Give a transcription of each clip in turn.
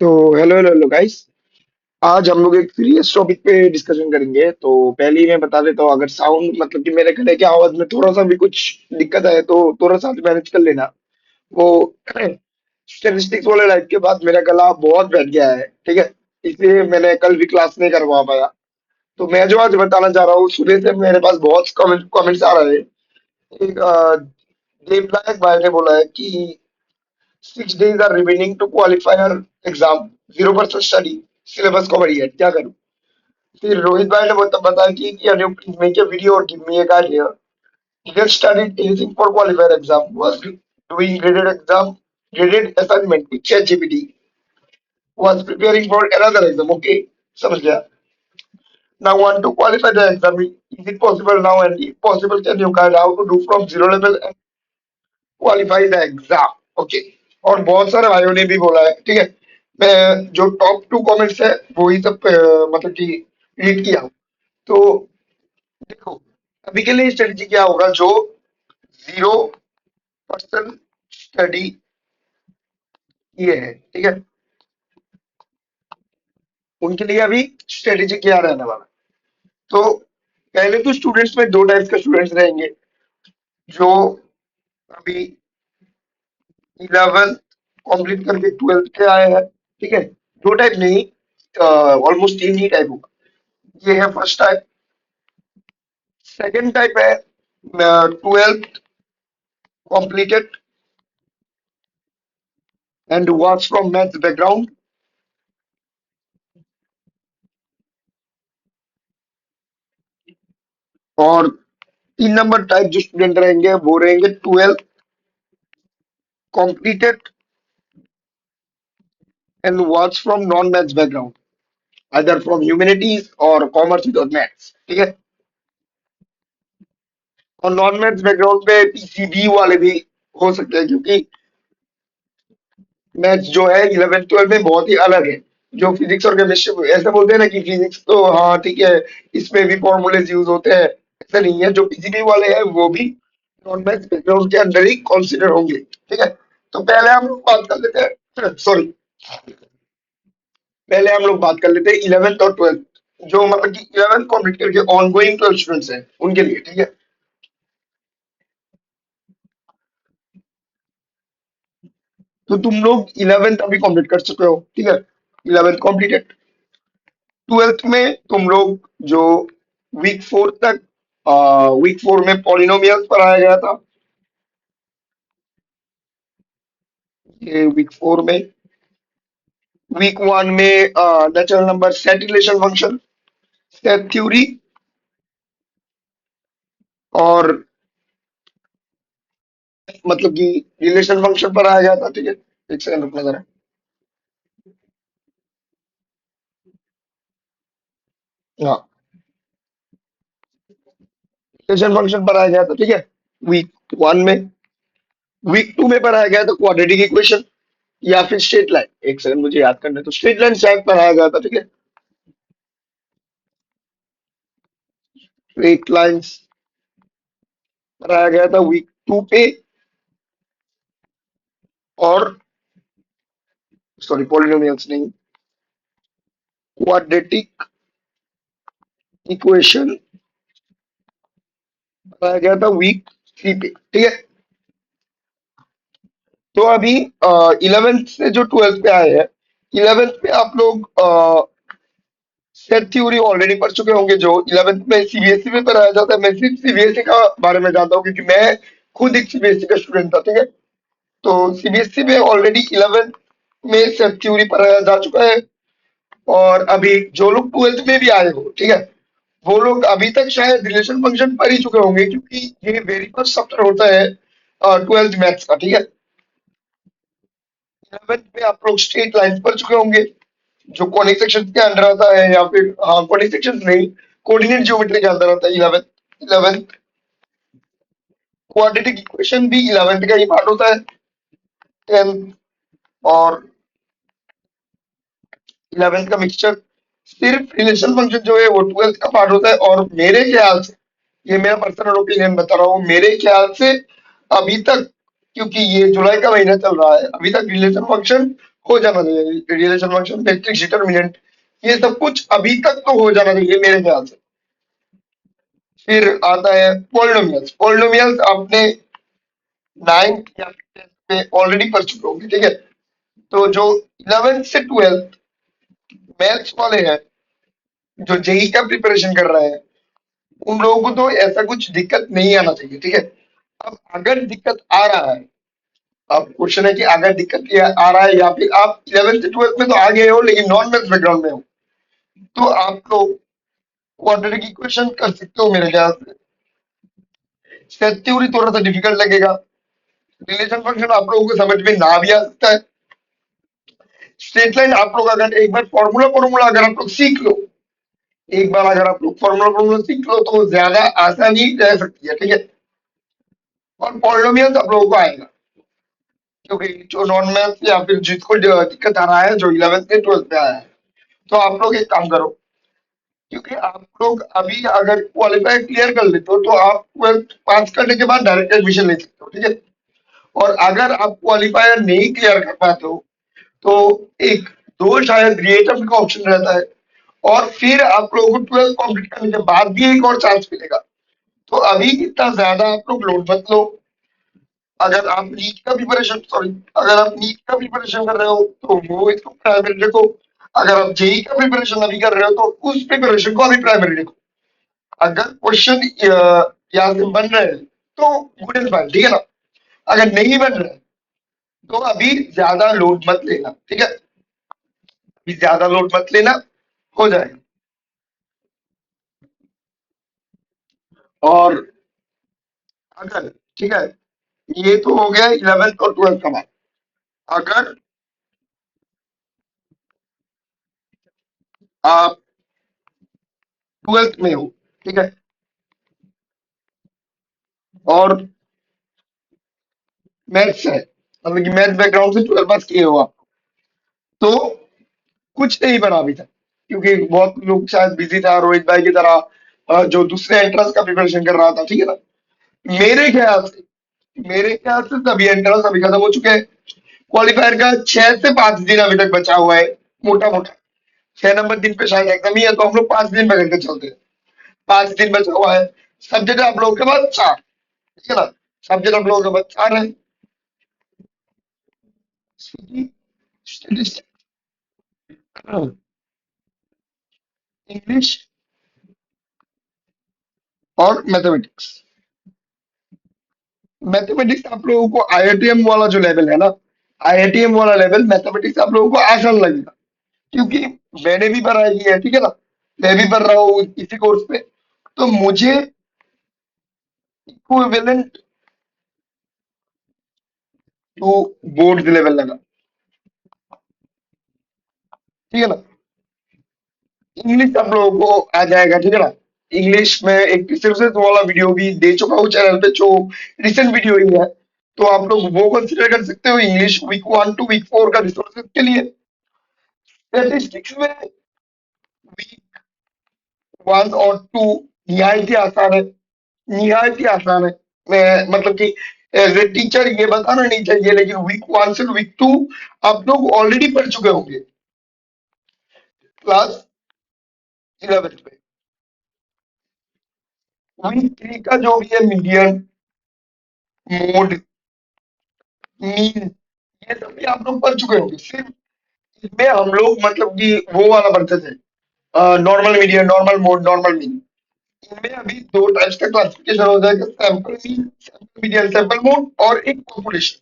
तो hello hello hello guys. आज हम लोग एक सीरियस टॉपिक पे डिस्कशन करेंगे। तो पहले ही मैं बता देता हूँ, अगर साउंड मतलब कि मेरे गले की आवाज में थोड़ा सा भी कुछ दिक्कत है तो थोड़ा सा मैनेज कर लेना। वो स्टेटिस्टिक्स वाले लाइफ के बाद मेरा गला बहुत बैठ गया है, ठीक है। इसलिए मैंने कल भी क्लास नहीं करवा पाया। तो मैं जो आज बताना चाह रहा हूँ, सुबह से मेरे पास बहुत कमेंट्स आ रहे हैं। एक देवनायक भाई ने बोला है कि 6 days are remaining to qualify our exam, 0% study, syllabus cover है, क्या करूं? फिर रोहित भाई ने बताया कि can you please make a video or give me a guide here. Didn't study anything for qualifier exam, was doing graded assignment with ChatGPT, was preparing for another exam. Okay, समझ गया. Now want to qualify the exam. Is it possible now? And if possible, can you guide how to do from zero level and qualify the exam? Okay. और बहुत सारे भाइयों ने भी बोला है, ठीक है। मैं जो टॉप 2 कमेंट्स है वो ही सब मतलब कि रीड किया हूँ। तो देखो, अभी के लिए स्ट्रेटजी क्या होगा, जो 0% स्टडी ये है, ठीक है, उनके लिए अभी स्ट्रेटेजी क्या रहने वाला है। तो पहले तो स्टूडेंट्स में दो टाइप्स के स्टूडेंट्स रहेंगे, जो अभी 11th कंप्लीट करके 12th के आए हैं, ठीक है। दो टाइप नहीं, ऑलमोस्ट तीन ही टाइप होगा। ये है फर्स्ट टाइप। सेकंड टाइप है 12th completed and was from maths background। और 3 नंबर टाइप जो स्टूडेंट रहेंगे वो रहेंगे 12th completed and was from non maths background, other from humanities और कॉमर्स विद मैथ्स, ठीक है। और नॉन मैथ्स बैकग्राउंड पे पीसीबी वाले भी हो सकते हैं, क्योंकि मैथ्स जो है 11th 12th में बहुत ही अलग है। जो फिजिक्स और केमिस्ट्री ऐसे बोलते हैं ना कि फिजिक्स तो हाँ ठीक है, इसमें भी फॉर्मूलेज यूज होते हैं, ऐसा नहीं है। जो पीसीबी वाले हैं वो भी नॉन मैथ्स बैकग्राउंड के अंदर ही कंसीडर होंगे, ठीक है। तो पहले हम लोग बात कर लेते हैं, सॉरी, पहले हम लोग बात कर लेते हैं 11th और 12th, जो मतलब कि 11th कंप्लीट करके ऑन गोइंग 12 स्टूडेंट्स हैं उनके लिए, ठीक है। तो तुम लोग 11th अभी कंप्लीट कर चुके हो, ठीक है, 11th कंप्लीटेड। 12th में तुम लोग जो वीक 4 तक, वीक 4 में पॉलिनोमियल्स पढ़ाया गया था। ये वीक 4 में, वीक 1 में natural number, set relation function, set theory और मतलब कि रिलेशन फंक्शन पढ़ाया गया था, ठीक है। एक सेकंड रुकना जरा। हाँ, रिलेशन फंक्शन पढ़ाया गया था, ठीक है, वीक 1 में। वीक 2 में पढ़ाया गया था क्वाड्रेटिक इक्वेशन या फिर स्ट्रेट लाइन। एक सेकंड मुझे याद करने, तो स्ट्रेट लाइन शायद पढ़ाया गया था, ठीक है। स्ट्रेट लाइंस पढ़ाया गया था वीक 2 पे। और सॉरी, पॉलिनोमियल्स नहीं, क्वाड्रेटिक इक्वेशन पढ़ाया गया था वीक 3 पे, ठीक है। तो अभी 11th से जो 12th पे आए हैं, 11th पे आप लोग सेट थ्योरी ऑलरेडी पढ़ चुके होंगे। जो 11th में सीबीएसई में पढ़ाया जाता है, मैं सिर्फ सीबीएसई का बारे में जानता हूँ क्योंकि मैं खुद एक सीबीएसई का स्टूडेंट था, ठीक है। तो सीबीएसई में ऑलरेडी 11th में सेट थ्योरी पढ़ाया जा चुका है। और अभी जो लोग 12th में भी आए हो, ठीक है, वो लोग अभी तक शायद रिलेशन फंक्शन पढ़ ही चुके होंगे, क्योंकि ये वेरी फर्स्ट चैप्टर होता है 12th मैथ्स का, ठीक है। 11th में आप लोग स्ट्रेट लाइन पढ़ चुके होंगे, जो कॉनिक सेक्शन के अंदर आता है, या फिर हाँ, कॉनिक सेक्शन नहीं, कोऑर्डिनेट ज्योमेट्री के अंदर आता है 11th। क्वाड्रेटिक इक्वेशन भी 11th का ही पार्ट होता है। 10th और 11th का मिक्सचर। सिर्फ रिलेशन फंक्शन जो है वो 12th का पार्ट होता है। और मेरे ख्याल से, ये मेरा पर्सनल ओपिनियन बता रहा हूँ, मेरे ख्याल से अभी तक, क्योंकि ये जुलाई का महीना चल रहा है, अभी तक रिलेशन फंक्शन हो जाना चाहिए। रिलेशन फंक्शन, मैट्रिक्स डिटर्मिनेंट, ये सब कुछ अभी तक तो हो जाना चाहिए मेरे ख्याल से। फिर आता है पॉलिनोमियल्स। पॉलिनोमियल्स आपने 9th या 10th में ऑलरेडी पढ़ चुके होंगे, ठीक है। तो जो 11th से 12th मैथ्स वाले हैं, जो जेई का प्रिपरेशन कर रहे हैं, उन लोगों को तो ऐसा कुछ दिक्कत नहीं आना चाहिए, ठीक है। अब अगर दिक्कत आ रहा है, अब क्वेश्चन है कि अगर दिक्कत ये आ रहा है या फिर आप 11th से 12th में तो आ गए हो लेकिन नॉन मैथ्स बैकग्राउंड में हो, तो आप लोग क्वाड्रेटिक इक्वेशन कर सकते हो मेरे ख्याल से। सेट थ्योरी थोड़ा सा डिफिकल्ट लगेगा। रिलेशन फंक्शन आप लोगों को समझ में ना भी आ सकता है। स्ट्रेट लाइन आप लोग अगर एक बार फॉर्मूला फॉर्मूला अगर आप लोग सीख लो, एक बार अगर आप लोग फॉर्मूला फॉर्मूला सीख लो तो ज्यादा आसानी रह सकती है, ठीक है। और पॉलिनोमियल्स आप लोगों को आएगा, क्योंकि जो नॉन मैथ या फिर जिसको जो दिक्कत आ रहा है, जो 11th में 12th में आया है, तो आप लोग एक काम करो, क्योंकि आप लोग अभी अगर क्वालिफाई क्लियर कर लेते हो तो आप 12th पास करने के बाद डायरेक्ट एडमिशन ले सकते हो, ठीक है। और अगर आप क्वालिफायर नहीं क्लियर कर पाते हो तो एक दो शायद रीएटेम्प्ट का ऑप्शन रहता है, और फिर आप लोगों को 12th कंप्लीट करने के बाद भी एक और चांस मिलेगा। तो अभी इतना ज्यादा आप लोग लोड मत लो। अगर आप नीट का प्रिपरेशन, सॉरी, अगर आप नीट का प्रिपरेशन कर रहे हो तो वो इसको प्राइमरी देखो। अगर आप जेई का प्रिपरेशन अभी कर रहे हो तो उस प्रिपरेशन को अभी प्राइमरी देखो। अगर क्वेश्चन यहाँ से बन रहे हैं तो गुड एंड फाइन, ठीक है ना। अगर नहीं बन रहे तो अभी ज्यादा लोड मत लेना, ठीक है। अभी ज्यादा लोड मत लेना, हो जाएगा। और अगर, ठीक है, ये तो हो गया 11th और 12th का बात। अगर आप 12th में हो, ठीक है, और मैथ्स है, मतलब कि मैथ्स बैकग्राउंड से 12th पास किए हो आप, तो कुछ नहीं बना अभी तक, क्योंकि बहुत लोग शायद बिजी था रोहित भाई की तरह, जो दूसरे एंट्रेंस का प्रिपरेशन कर रहा था, ठीक है ना। मेरे ख्याल से मेरे ख्याल से सभी एंट्रेंस अभी खत्म हो चुके हैं। क्वालिफायर का 6 से 5 दिन अभी तक बचा हुआ है, मोटा मोटा। 6 नंबर दिन पे शायद एग्जाम ही है, तो हम लोग 5 दिन में करके चलते हैं। 5 दिन बचा हुआ है। सब्जेक्ट आप लोगों के पास 4, ठीक है ना। सब्जेक्ट आप लोगों के पास 4 है। इंग्लिश और मैथमेटिक्स। मैथमेटिक्स आप लोगों को आईआईटीएम वाला जो लेवल है ना, आईआईटीएम वाला लेवल मैथमेटिक्स आप लोगों को आसान लगेगा, क्योंकि मैंने भी पढ़ाई की है, ठीक है ना। मैं भी पढ़ रहा हूँ इसी कोर्स पे, तो मुझे इक्विवेलेंट टू बोर्ड लेवल लगा, ठीक है ना। इंग्लिश आप लोगों को आ जाएगा, ठीक है ना। इंग्लिश में एक रिसोर्सेज वाला वीडियो भी दे चुका हूँ चैनल पे, जो रिसेंट वीडियो ही है, तो आप लोग वो कंसिडर कर सकते हो इंग्लिश वीक 1 टू वीक 4 का रिसोर्सेज के लिए। स्टैटिस्टिक्स में वीक 1 और 2 निहायत ही आसान है, निहायत ही आसान है। मैं मतलब कि एज ए टीचर ये बताना नहीं चाहिए, लेकिन वीक 1 से वीक 2 आप लोग ऑलरेडी पढ़ चुके होंगे क्लास 11th में। वीक 3 का जो भी है, मीडियन, मोड, मीन, ये सब भी आप लोग पढ़ चुके होंगे। सिर्फ इसमें हम लोग मतलब कि वो वाला पढ़ते थे, normal median, normal mode, normal mean. इनमें अभी दो टाइप्स का क्लासिफिकेशन हो जाएगा, sample mean, sample median, sample mode, और एक पॉपुलेशन।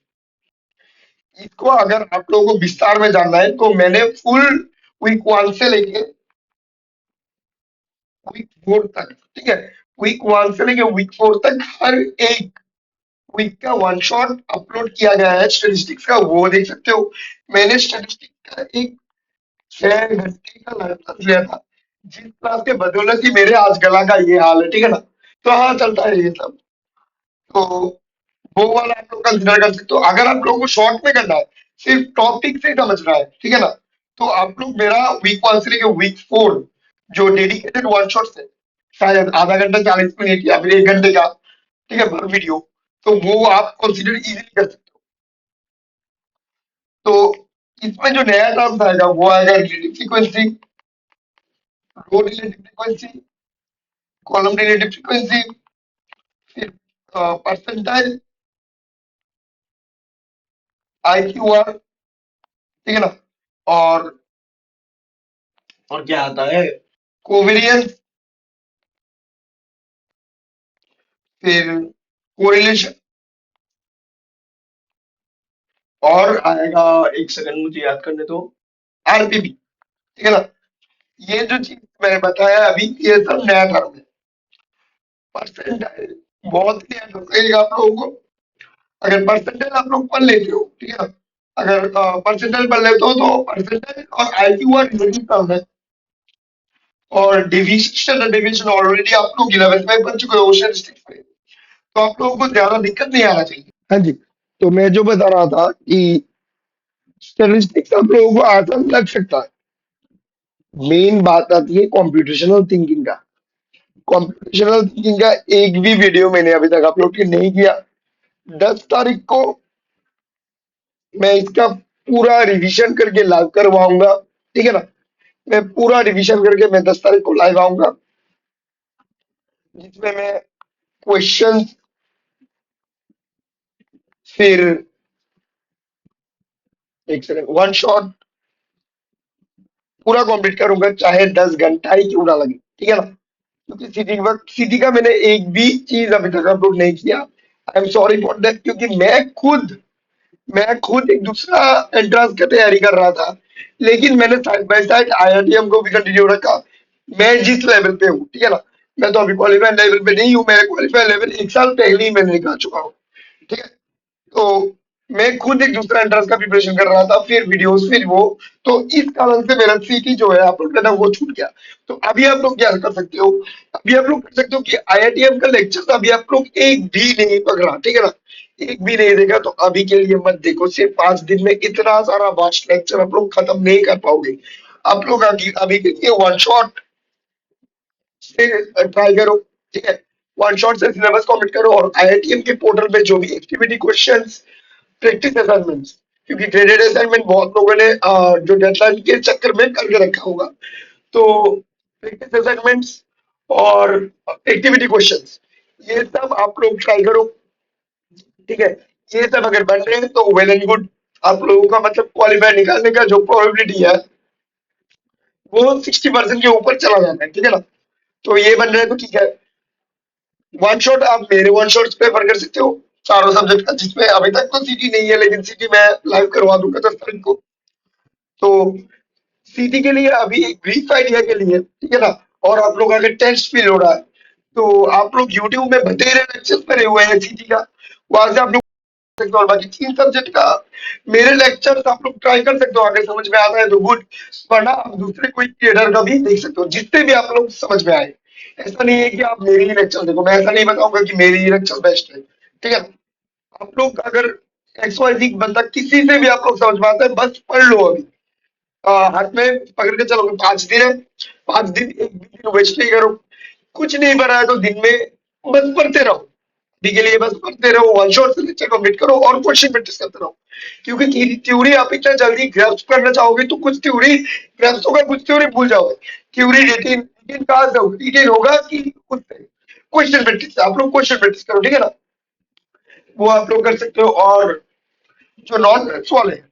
इसको अगर आप लोगों को विस्तार में जानना है तो मैंने फुल वीक 1 से लेके वीक 4 तक, ठीक है, वीक 1 से लेके वीक 4 तक हर एक वीक का वन शॉट अपलोड किया गया है स्टेटिस्टिक्स का, वो देख सकते हो। मैंने स्टेटिस्टिक्स का एक 6 घंटे का लाइव क्लास लिया था, जिस क्लास के बदौलत ही मेरे आज गला का ये हाल है, ठीक है ना। तो हाँ, चलता है ये सब। तो वो वाला आप लोग कंसिडर कर सकते हो। अगर आप लोगों को शॉर्ट में करना है, सिर्फ टॉपिक से समझना है, ठीक है ना, तो आप लोग मेरा वीक 1 से लेकर वीक 4 जो डेडिकेटेड वन शॉट है, शायद आधा घंटा 40 मिनट या फिर 1 घंटे का, ठीक है, पर वीडियो, तो वो आप कंसिडर इजीली कर सकते हो। तो इसमें जो नया टर्म्स आएगा वो आएगा relative frequency, row relative frequency, column relative frequency, फिर परसेंटाइल, IQR, ठीक है ना। और क्या आता है, कोवेरियंस, फिर कोरिलेशन, और आएगा, एक सेकंड मुझे याद करने दो, RPP, ठीक है ना। ये जो चीज मैंने बताया अभी ये सब नया टर्म है। परसेंटाइल बहुत क्लियर लगेगा आप लोगों को। अगर परसेंटाइल आप लोग पढ़ लेते हो, ठीक है ना, अगर परसेंटाइल पढ़ लेते हो तो परसेंटाइल और IQR रिलेटिव टर्म है। और डिवीजन, स्टैंडर्ड डिवीजन ऑलरेडी आप लोग 11th में पढ़ चुके हो स्टैटिस्टिक्स में, तो आप लोगों को ज्यादा दिक्कत नहीं आना चाहिए। हाँ जी। तो मैं जो बता रहा था कि स्टैटिस्टिक्स आप लोगों को आसान लग सकता है, मेन बात आती है कॉम्प्यूटेशनल थिंकिंग का। कॉम्प्यूटेशनल थिंकिंग का एक भी वीडियो मैंने अभी तक अपलोड नहीं किया। 10 तारीख को मैं इसका पूरा रिवीजन करके लाइव करवाऊंगा, ठीक है ना। मैं पूरा रिवीजन करके मैं 10 तारीख को लाइव आऊंगा, जिसमें मैं क्वेश्चन, फिर एक सेकंड, वन शॉट पूरा कंप्लीट करूंगा, चाहे 10 घंटा ही क्यों ना लगे, ठीक है ना। क्योंकि सिटी का मैंने एक भी चीज अभी तक अपलोड नहीं किया। I am sorry for that, क्योंकि मैं खुद एक दूसरा एंट्रेंस का तैयारी कर रहा था, लेकिन मैंने साइड बाय साइड IITM को भी कंटिन्यू रखा। मैं जिस लेवल पे हूँ, ठीक है ना, मैं तो अभी क्वालिफाइड लेवल पे नहीं हूँ, मैं क्वालिफाइड लेवल 1 साल पहले ही मैंने निकाल चुका हूँ, ठीक है। तो मैं खुद एक दूसरा एंट्रेंस का प्रिपरेशन कर रहा था, फिर वीडियोस, फिर वो, तो इस कारण से मेरा सीटी जो है अपलोड करना वो छूट गया। तो अभी आप लोग क्या कर सकते हो, अभी आप लोग कर सकते हो कि IITM का लेक्चर अभी आप लोग एक भी नहीं पकड़ा, ठीक है ना, एक भी नहीं देखा, तो अभी के लिए मत देखो। सिर्फ 5 दिन में इतना सारा वास्ट लेक्चर आप लोग खत्म नहीं कर पाओगे। आप लोग अभी अभी के लिए वन शॉट से ट्राई करो, ठीक है। वन शॉट से सिलेबस कंप्लीट करो, और IITM के पोर्टल पे जो भी एक्टिविटी क्वेश्चंस, प्रैक्टिस असाइनमेंट्स, क्योंकि ग्रेडेड असाइनमेंट बहुत लोगों ने जो डेडलाइन के चक्कर में करके रखा होगा, तो प्रैक्टिस असाइनमेंट्स और एक्टिविटी क्वेश्चंस, ये सब आप लोग ट्राई करो, ठीक है। ये सब अगर बन रहे हैं तो वेल एंड गुड। आप लोगों का मतलब क्वालिफाई निकालने का जो प्रोबेबिलिटी है वो 60% के ऊपर चला जाता है, ठीक है ना। तो ये बन रहे हैं तो ठीक है। वन शॉट आप मेरे वन शॉट पे कर सकते हो, चारों सब्जेक्ट का, जिसमें अभी तक तो सीटी नहीं है, लेकिन सीटी मैं लाइव करवा दूंगा 10 तारीख को। तो सीटी के लिए अभी एक ब्रीफ आइडिया के लिए, ठीक है ना, और आप लोग अगर टेस्ट फील हो रहा है तो आप लोग यूट्यूब में बतेरे लेक्चर करे हुए हैं सीटी का, वहां से आप लोग देख सकते हो। और बाकी 3 सब्जेक्ट का मेरे लेक्चर्स आप लोग ट्राई कर सकते हो, अगर समझ में आता है तो गुड, वरना आप दूसरे कोई क्रिएटर का भी देख सकते हो, जिससे भी आप लोग समझ में आए। ऐसा नहीं है कि आप मेरी ही लेक्चर देखो, मैं ऐसा नहीं बताऊंगा कि मेरी ही लेक्चर बेस्ट है, ठीक है। आप लोग अगर XYZ बंदा किसी से भी आप लोग समझ में आता है, बस पढ़ लो अभी। हाथ में पकड़ के चलोगे, 5 दिन है, 5 दिन एक भी दिन वेस्ट नहीं करो। कुछ नहीं पढ़ा है तो दिन में बस पढ़ते रहो, अभी के लिए बस पढ़ते रहो, वन शॉट से लेक्चर कंप्लीट करो और क्वेश्चन प्रैक्टिस करते रहो। क्योंकि थ्योरी आप इतना जल्दी ग्रैस्प करना चाहोगे तो कुछ थ्योरी ग्रैस्प होगा, कुछ थ्योरी भूल जाओगे। थ्योरी रिटेन रिटेन कहाँ से होगा, रिटेन होगा कि उससे क्वेश्चन प्रैक्टिस, आप लोग क्वेश्चन प्रैक्टिस करो, ठीक है ना। वो आप लोग कर सकते हो। और जो नॉन मैथ्स वाले हैं,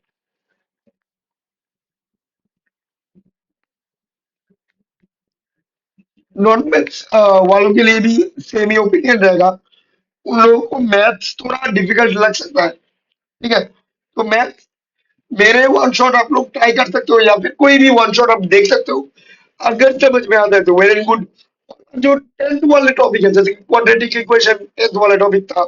नॉन मैथ्स वालों के लिए भी सेम ही ओपिनियन रहेगा। उन लोगों को मैथ्स थोड़ा डिफिकल्ट लग सकता है, ठीक है। तो मैथ्स मेरे वन शॉट आप लोग ट्राई कर सकते हो, या फिर कोई भी वन शॉट आप देख सकते हो, अगर समझ में आता है तो वेरी गुड। जो 10th वाले टॉपिक है, जैसे क्वाड्रेटिक इक्वेशन 10th वाला टॉपिक था,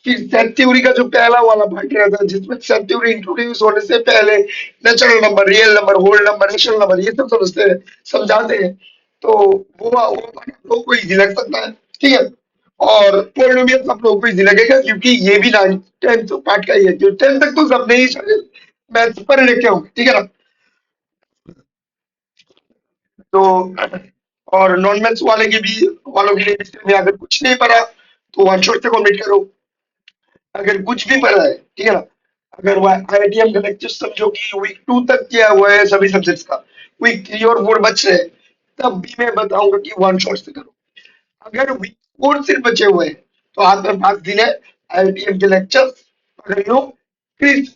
फिर सेट थ्योरी का जो पहला वाला पार्ट रहता है, जिसमें सेट थ्योरी इंट्रोड्यूस होने से पहले natural number, real number, whole number, rational number, ये सब समझते हैं, समझाते हैं। तो वो पार्ट आप लोगों को इजी लग सकता है, ठीक है। और पोलिनोमियल्स आप लोगों को इजी लगेगा, क्योंकि ये भी 9th पार्ट का ही है, जो 10th तक तो सबने ही मैथ्स पर लेके होंगे, ठीक है ना। तो और नॉन मैथ्स वालों के लिए भी इसमें अगर कुछ नहीं पढ़ा तो वन शॉट से कंप्लीट करो। अगर कुछ भी पढ़ा है, ठीक है ना, अगर वो आईआईटीएम का लेक्चर समझो कि वीक 2 तक किया हुआ है सभी सब्जेक्ट्स का, वीक 3 और 4 बच रहे हैं, तब भी मैं बताऊंगा कि वन शॉट से करो। अगर वीक 4 सिर्फ बचे हुए हैं तो हाथ में 5 दिन है, आईआईटीएम के लेक्चर पकड़ लो। क्विज,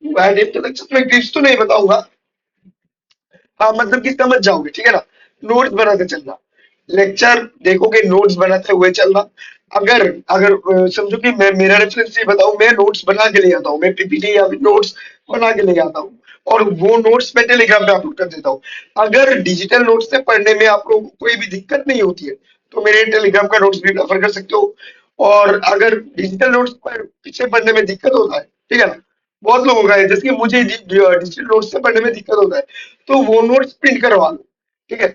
आईआईटीएम के लेक्चर में क्विज तो नहीं बताऊंगा, हाँ मतलब कि समझ जाओगे, ठीक है ना। नोट्स बनाते चलना, लेक्चर देखोगे नोट्स बनाते हुए चलना। अगर अगर समझो कि मैं मेरा रेफरेंस ये बताऊं, मैं नोट्स बना के ले आता हूँ, मैं पीपीटी या फिर नोट्स बना के ले आता हूँ और वो नोट्स मैं टेलीग्राम पे अपलोड कर देता हूँ। अगर डिजिटल नोट्स से पढ़ने में आप लोगों को कोई भी दिक्कत नहीं होती है तो मेरे टेलीग्राम का नोट्स भी रेफर कर सकते हो। और अगर डिजिटल नोट्स पर पीछे पढ़ने में दिक्कत होता है, ठीक है ना, बहुत लोगों का है, जैसे कि मुझे डिजिटल नोट्स से पढ़ने में दिक्कत होता है, तो वो नोट्स प्रिंट करवा लो, ठीक है।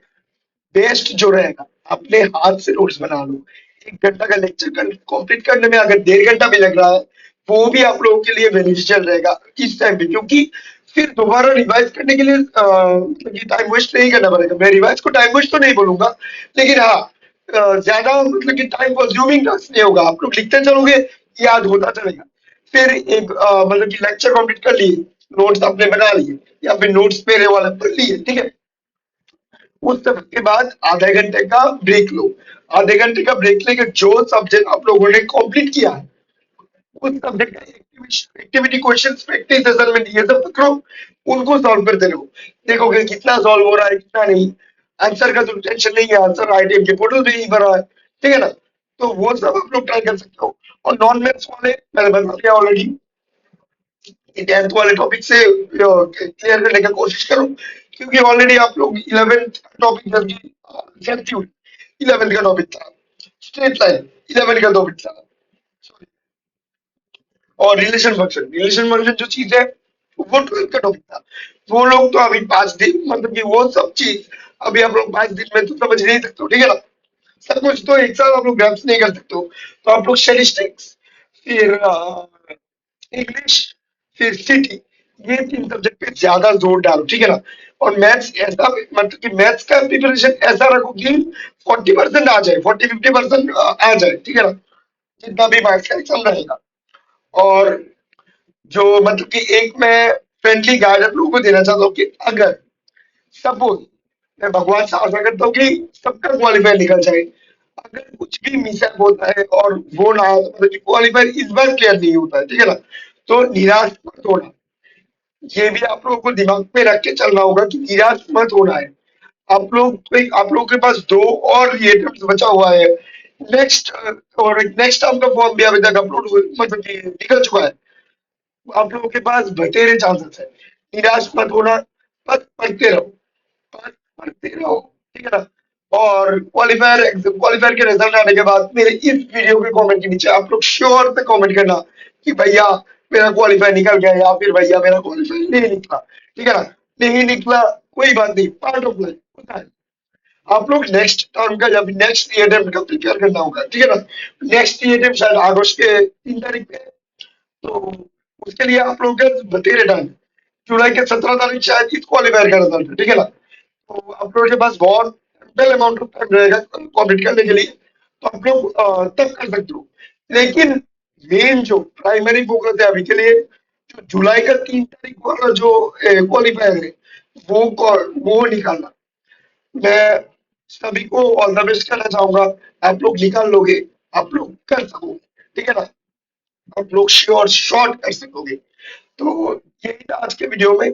बेस्ट जो रहेगा, अपने हाथ से नोट्स बना लो। 1 घंटा का लेक्चर कंप्लीट करने में अगर 1.5 घंटा भी लग रहा है, वो भी आप लोगों के लिए बेनिफिशियल रहेगा इस टाइम पे, क्योंकि फिर दोबारा रिवाइज करने के लिए मतलब कि टाइम वेस्ट नहीं करना पड़ेगा। मैं रिवाइज को टाइम वेस्ट तो नहीं बोलूंगा, लेकिन हाँ ज्यादा मतलब कि टाइम कंज्यूमिंग टास्क नहीं होगा। आप लोग लिखते चलोगे, याद होता चलेगा। फिर एक मतलब कि लेक्चर कंप्लीट कर लिए, नोट्स आपने बना लिए या फिर नोट्स मेरे वाले पढ़ लिए, ठीक है। उस सब के बाद आधे घंटे का ब्रेक लो। आधे घंटे का ब्रेक लेके जो सब्जेक्ट आप लोगों ने कंप्लीट किया है, उस सब्जेक्ट का एक्टिविटी क्वेश्चन प्रैक्टिस असाइनमेंट ये सब पकड़ो, उनको सॉल्व करते रहो। देखोगे कितना सॉल्व हो रहा है कितना नहीं। आंसर का तो टेंशन नहीं है, आंसर आईटीएम के पोर्टल पे ही भरा है, ठीक है ना। तो वो सब आप लोग ट्राई कर सकते हो। और नॉन मैथ्स वाले मैंने बता दिया ऑलरेडी, 10th वाले टॉपिक से क्लियर करने का कोशिश करो, क्योंकि ऑलरेडी आप लोग 11th टॉपिक जल्दी सेंसिटिव, 11th का टॉपिक था स्ट्रेट लाइन, 11th का टॉपिक था। और रिलेशन फंक्शन जो चीज है वो 12th का टॉपिक था। वो लोग तो अभी 5 दिन मतलब कि वो सब चीज अभी आप लोग 5 दिन में तो समझ नहीं सकते हो, ठीक है ना। सब कुछ तो एक साथ आप लोग ग्राफ्स नहीं कर सकते हो। तो आप लोग स्टैटिस्टिक्स, फिर इंग्लिश, फिर सिटी, ये 3 सब्जेक्ट पे ज्यादा जोर डालो, ठीक है ना। और मैथ्स ऐसा मतलब कि मैथ्स का प्रिपरेशन ऐसा रखो कि 40% आ जाए, 40-50% आ जाए, ठीक है ना, जितना भी मैथ्स का एग्जाम रहेगा। और जो मतलब कि एक मैं फ्रेंडली गाइड आप लोगों को देना चाहता हूँ कि अगर सपोज मैं भगवान से आशा करता हूँ कि सबका क्वालिफाई निकल जाए, अगर कुछ भी मिसअप होता है और वो ना हो, तो मतलब कि क्वालिफाई इस बार क्लियर नहीं होता है, ठीक है ना, तो निराश मत होना। ये भी आप लोगों को दिमाग में रख के चलना होगा कि निराश मत होना है। आप लोगों के पास 2 और ये items बचा हुआ है। नेक्स्ट और नेक्स्ट टर्म का फॉर्म भी अभी तक अपलोड मतलब कि निकल चुका है। आप लोगों के पास बतेरे चांसेस है, निराश मत होना, बस पढ़ते रहो, बस पढ़ते रहो, ठीक है ना। और क्वालिफायर के रिजल्ट आने के बाद मेरे इस वीडियो के कमेंट के नीचे आप लोग श्योर से कमेंट करना कि भैया मेरा क्वालिफाई निकल गया या फिर भैया मेरा क्वालिफाई नहीं निकला, ठीक है ना। नहीं निकला कोई बात नहीं, पार्ट ऑफ लाइफ होता है। आप लोग नेक्स्ट टर्म का या फिर नेक्स्ट ईयर का प्रिपेयर करना होगा, ठीक है ना। नेक्स्ट ईयर शायद अगस्त के 3 तारीख पे है, तो उसके लिए आप लोग का बतेरे टाइम, जुलाई के 17 तारीख शायद इस क्वालिफायर का रिजल्ट है, ठीक है ना। तो आप लोगों के पास बहुत एम्पल अमाउंट ऑफ टाइम रहेगा कंप्लीट करने के लिए, तो आप लोग तब कर सकते हो। लेकिन मेन जो प्राइमरी फोकस है अभी के लिए, जो जुलाई का 3 तारीख वाला जो क्वालिफायर है, वो निकालना। मैं सभी को ऑल द बेस्ट करना चाहूंगा। आप लोग निकाल लोगे, आप लोग कर सकोगे, ठीक है ना। आप लोग श्योर शॉर्ट कर सकोगे। तो यही था आज के वीडियो में।